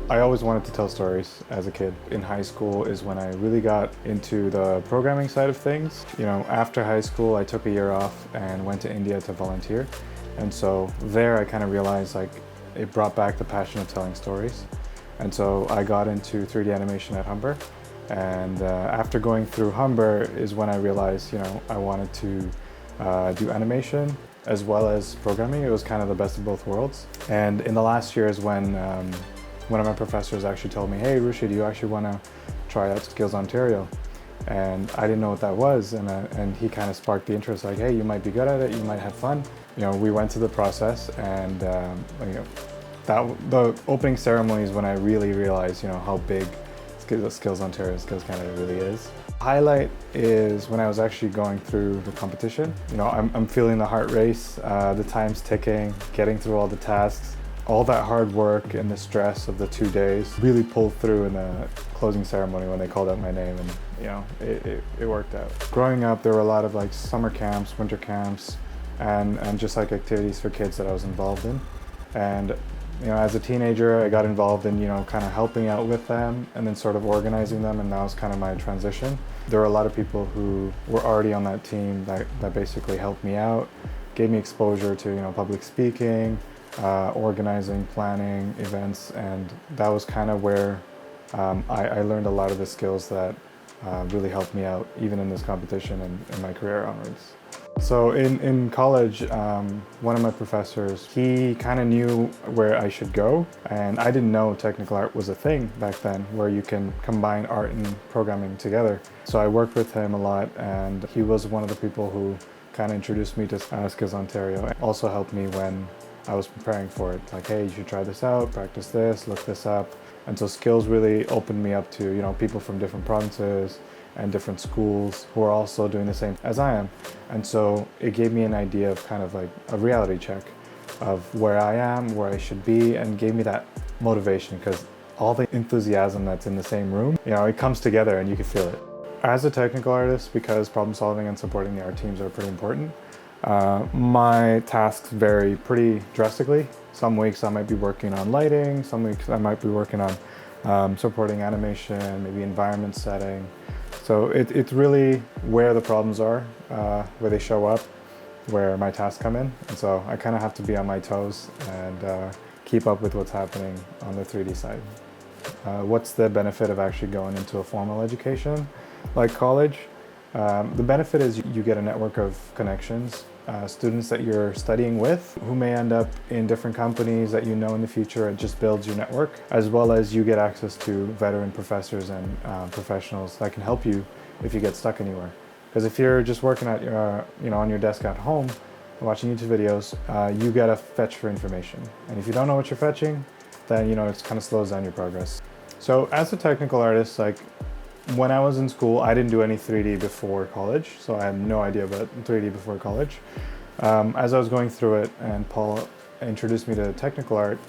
I always wanted to tell stories as a kid. In high school is when I really got into the programming side of things. After high school, I took a year off and went to India to volunteer. And so there I kind of realized it brought back the passion of telling stories. And so I got into 3D animation at Humber. And after going through Humber is when I realized, I wanted to do animation as well as programming. It was kind of the best of both worlds. And in the last year is when one of my professors actually told me, "Hey, Rushi, do you actually want to try out Skills Ontario?" And I didn't know what that was, and he kind of sparked the interest, like, "Hey, you might be good at it, you might have fun." We went through the process, and the opening ceremony is when I really realized, how big Skills Ontario, Skills Canada really is. Highlight is when I was actually going through the competition. I'm feeling the heart race, the time's ticking, getting through all the tasks. All that hard work and the stress of the 2 days really pulled through in the closing ceremony when they called out my name, and it worked out. Growing up, there were a lot of summer camps, winter camps, and just activities for kids that I was involved in. And as a teenager, I got involved in kind of helping out with them and then sort of organizing them, and that was kind of my transition. There were a lot of people who were already on that team that basically helped me out, gave me exposure to public speaking, organizing, planning events, and that was kind of where I learned a lot of the skills that really helped me out even in this competition and in my career onwards. So in college, one of my professors, he kind of knew where I should go, and I didn't know technical art was a thing back then where you can combine art and programming together. So I worked with him a lot, and he was one of the people who kind of introduced me to Skills Ontario, and also helped me when I was preparing for it. Like, hey, you should try this out, practice this, look this up. And so Skills really opened me up to, people from different provinces and different schools who are also doing the same as I am. And so it gave me an idea of kind of like a reality check of where I am, where I should be, and gave me that motivation, because all the enthusiasm that's in the same room, it comes together and you can feel it. As a technical artist, because problem solving and supporting the art teams are pretty important, my tasks vary pretty drastically. Some weeks I might be working on lighting, some weeks I might be working on supporting animation, maybe environment setting. So it's really where the problems are, where they show up, where my tasks come in. And so I kind of have to be on my toes and keep up with what's happening on the 3D side. What's the benefit of actually going into a formal education like college? The benefit is you get a network of connections, students that you're studying with who may end up in different companies that in the future. It just builds your network, as well as you get access to veteran professors and professionals that can help you if you get stuck anywhere. Because if you're just working at your, on your desk at home, watching YouTube videos, you gotta fetch for information. And if you don't know what you're fetching, then it kind of slows down your progress. So as a technical artist, when I was in school, I didn't do any 3D before college, so I had no idea about 3D before college. As I was going through it and Paul introduced me to technical art,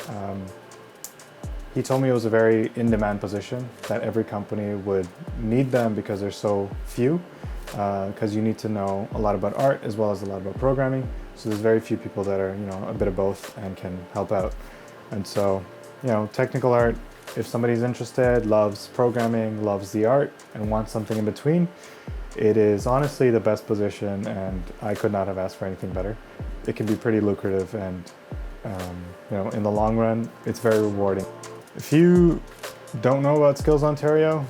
he told me it was a very in-demand position, that every company would need them because there's so few, because you need to know a lot about art as well as a lot about programming. So there's very few people that are, a bit of both and can help out. And so, technical art, if somebody's interested, loves programming, loves the art, and wants something in between, it is honestly the best position, and I could not have asked for anything better. It can be pretty lucrative, and in the long run, it's very rewarding. If you don't know about Skills Ontario,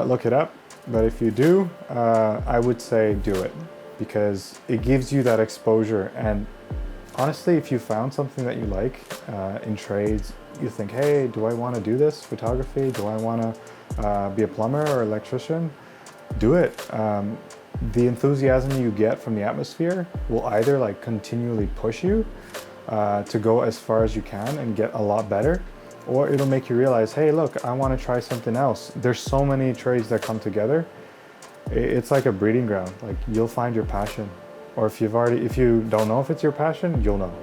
look it up. But if you do, I would say do it, because it gives you that exposure. And honestly, if you found something that you like in trades, you think, hey, do I want to do this? Photography? Do I want to be a plumber or electrician? Do it. The enthusiasm you get from the atmosphere will either continually push you to go as far as you can and get a lot better, or it'll make you realize, hey, look, I want to try something else. There's so many trades that come together. It's like a breeding ground. You'll find your passion, or if you don't know if it's your passion, you'll know.